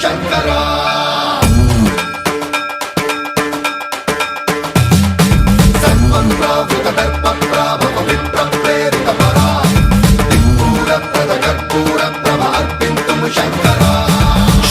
శంకరా సన్మన్రావృత దర్ప ప్రాభవ విప్ర ప్రేరిత పరా దిక్పూర ప్రద కర్పూర ప్రభ అర్పింతుం శంకరా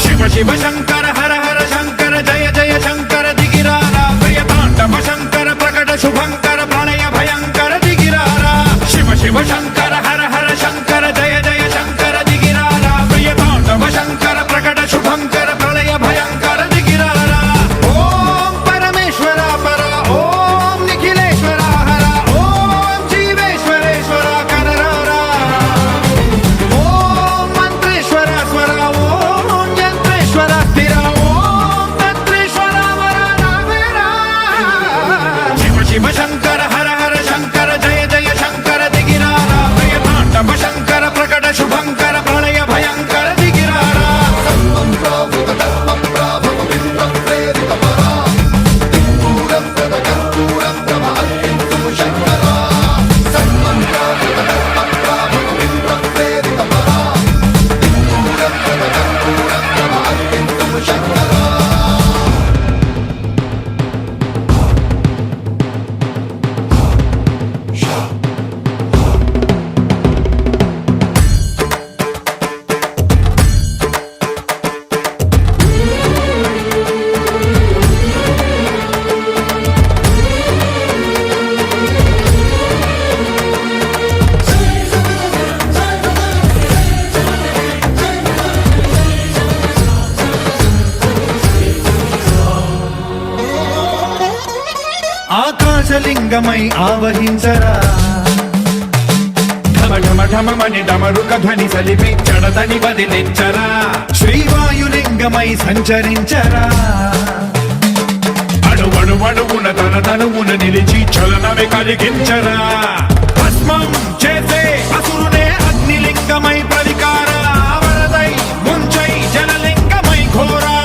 శివ శివ శంకర హర హర శంకర జయ జయ శంకర దిగిరారా ప్రియతాండవ శంకర ప్రకట శుభంకర ప్రణయ భయంకర దిగిరారా శివ శివ శంకర హర హర శంకర జయ జయ శంకర దిగిరారా ప్రియతాండవ శంకర ప్రకట శుభంకర ప్రళయ భయంకర దిగిరారా ఓం పరమేశ్వర పర ఓం నిఖిలేశ్వర హర ఓం జీవేశ్వరేశ్వర కరరారా ఓం మంత్రేశ్వర స్వర ఓం యంత్రేశ్వర స్థిర ఓం తంత్రేశ్వర వర రావేరా శివ శివ శంకర హర హర శంకర జయ జయ శంకర దిగిరారా ప్రియతాండవ శంకర ప్రకట శుభంకర ప్రళయ భయంకర దిగిరారా సన్మన్రావృత దర్ప ప్రాభవ విప్ర ప్రేరిత పరా దిక్పూర ప్రద కర్పూర ప్రభ అర్పింతుం శంకరా సన్మన్రావృత దర్ప ప్రాభవ విప్ర ప్రేరిత పరా దిక్పూర ప్రద కర్పూర ప్రభ అర్పింతుం శంకరా ఆకాశలింగమై ఆవహించరా ఢమ ఢమ ఢమమని డమరుక ధ్వని సలిపి చడదని వదిలించరా శ్రీవాయులింగమై సంచరించరా అణువణువున తన తనువున నిలిచి చలనమే కలిగించరా భస్మం చేసే అసురునే అగ్నిలింగమై ప్రవికార వరదై ముంచై జలలింగమై ఘోరా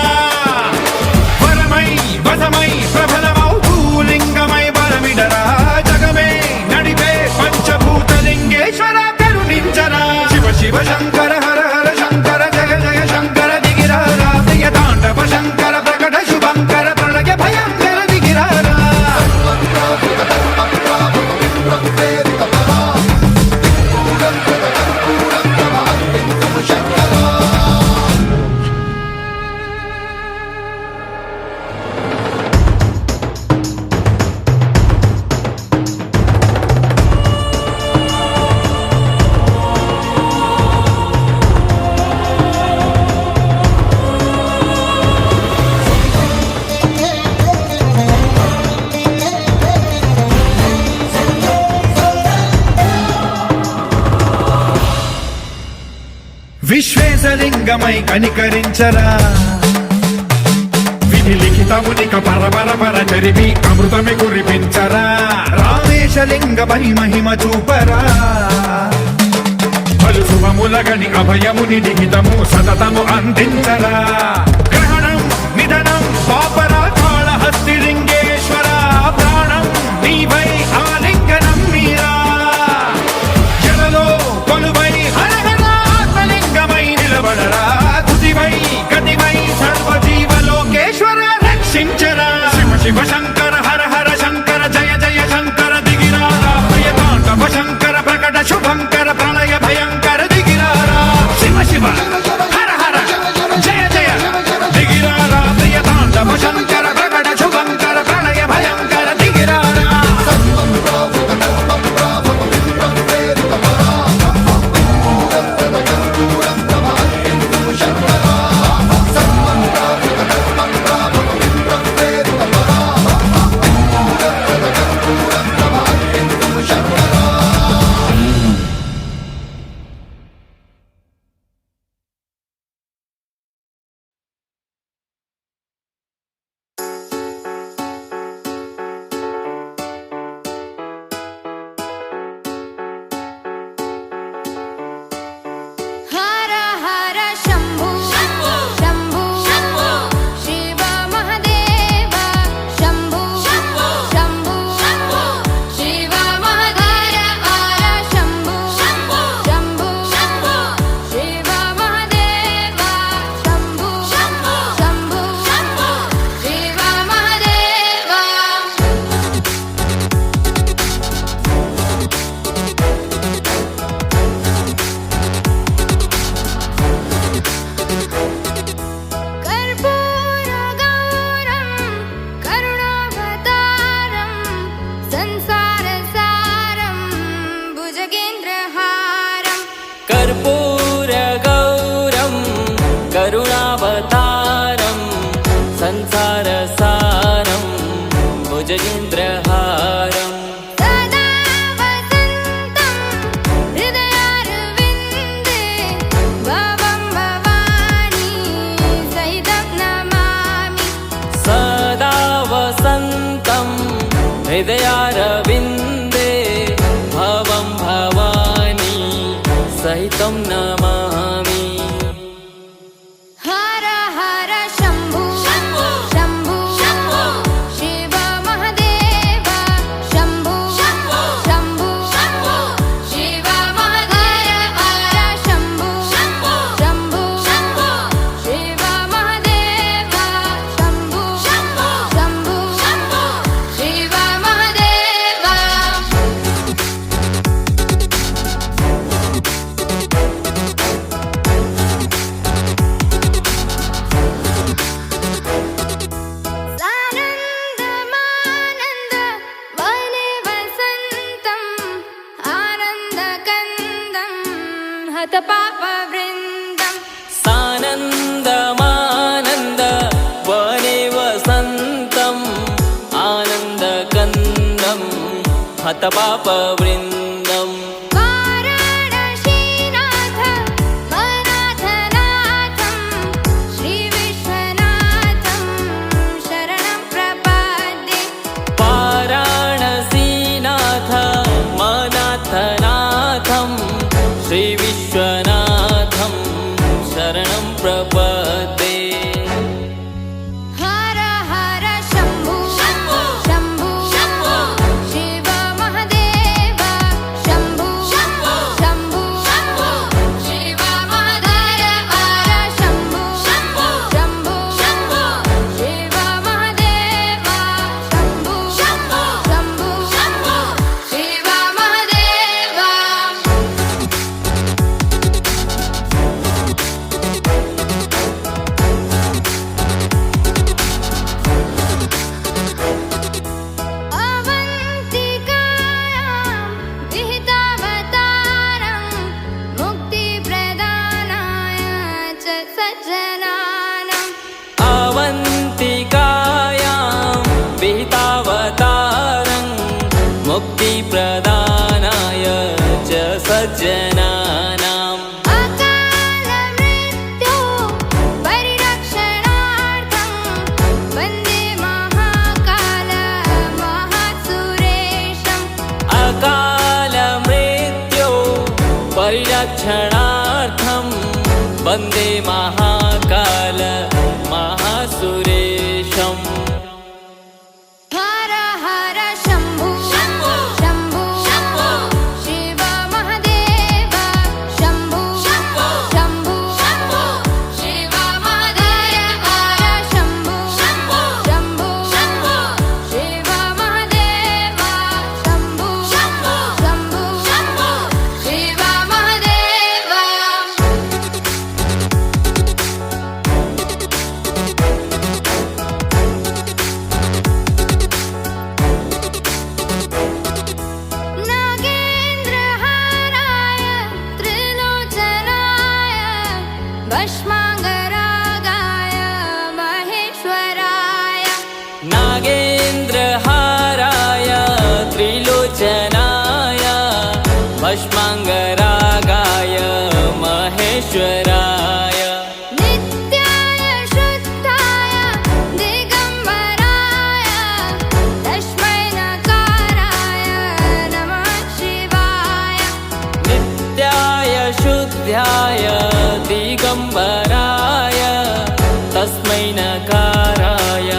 వరమై వసమై ప్రబలమౌ భూలింగమై బలమిడరా జగమే నడిపే పంచభూతలింగేశ్వర కరుణించరా శివ శివ శంకర హర హర శంకర జయ జయ శంకర దిగిరారా ప్రియతాండవ శంకర ప్రకట శుభంకర ప్రళయ భయంకర దిగిరారా సన్మన్రావృత దర్ప ప్రాభవ విప్ర ప్రేరిత పరా దిక్పూర ప్రద కర్పూర ప్రభ అర్పింతుం శంకరా విశ్వేశలింగమై కనికరించరా విధి లిఖితమునిక పరపర పర చరివి అమృతమి కురిపించరా రామేశలింగమై మహిమ చూపరా పలు శుభములగని అభయముని నిహితము సతతము అందించరా గ్రహణం నిధనం పాపరా కాళహస్తి లింగేశ్వర ప్రాణం నీవై ఆలింగనం మీరా జలలో కొలువై హర హర ఆత్మలింగమై నిలబడరా తుదివై గతివై సర్వజీవలోకేశ్వర రక్షించరా శివ శివ శంకర హర హర శంకర జయ జయ శంకర దిగిరారా ప్రియతాండవ శంకర ప్రకట శుభంకర ప్రళయ భయంకర దిగిరారా శివ శివ హర హర జయ జయ దిగిరారా ప్రియతాండవ नागेन्द्रहारम् सदा वसन्तं हृदयारविन्दे भवं भवानी सहितं नमामि सदा वसन्तं हृदयारविन्दे भवं भवानी सहितं नमामि हर हर शम्भु शम्भु शिव महादेव शम्भु शम्भु शिव महादेव हर शम्भु शम्भु शिव महादेव शम्भु शम्भु शिव महादेव सानन्दमानन्द वने वसन्तम् आनन्दकन्दं हतपापवृन्दम् सानन्दमानन्द वने वसन्तम् आनन्दकन्दं हतपापवृन्दम् वाराणसीनाथ मनाथनाथं श्रीविश्वनाथं शरणं प्रपद्ये वाराणसीनाथ मनाथनाथं श्रीविश्वनाथं शरणं प्रपद्ये हर हर शम्भु शम्भु शिव महादेव शम्भु शम्भु शिव महादेव हर शम्भु शम्भु शिव महादेव शम्भु शम्भु शिव महादेव अवन्तिकायां विहितावतारं मुक्तिप्रदानाय च सज्जनानाम् अवन्तिकायां विहितावतारं मुक्तिप्रदानाय च सज्जनानाम् अकालमृत्यो परिरक्षणार्थं वन्दे महाकाल महासुरेशम् अकालमृत्यो परिरक्षणार्थं वन्दे महाकाल महासुरेशम् हर हर शम्भु शम्भु शिव महादेव शम्भु शम्भु शिव महादेव हर शम्भु शम्भु शिव महादेव शम्भु शम्भु शिव महादेव नागेन्द्रहाराय त्रिलोचनाय भस्माङ्गरागाय महेश्वराय नागेन्द्रहाराय त्रिलोचनाय भस्माङ्गरागाय महेश्वराय नित्याय शुद्धाय दिगम्बराय तस्मै नकाराय नमः शिवाय नित्याय शुद्ध्याय दिगम्बराय तस्मै नकाराय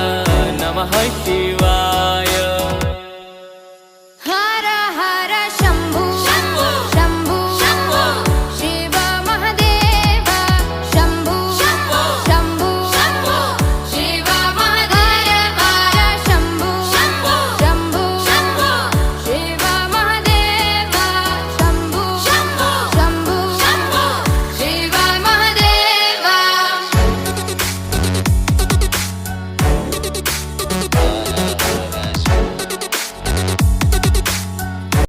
नमः शिवाय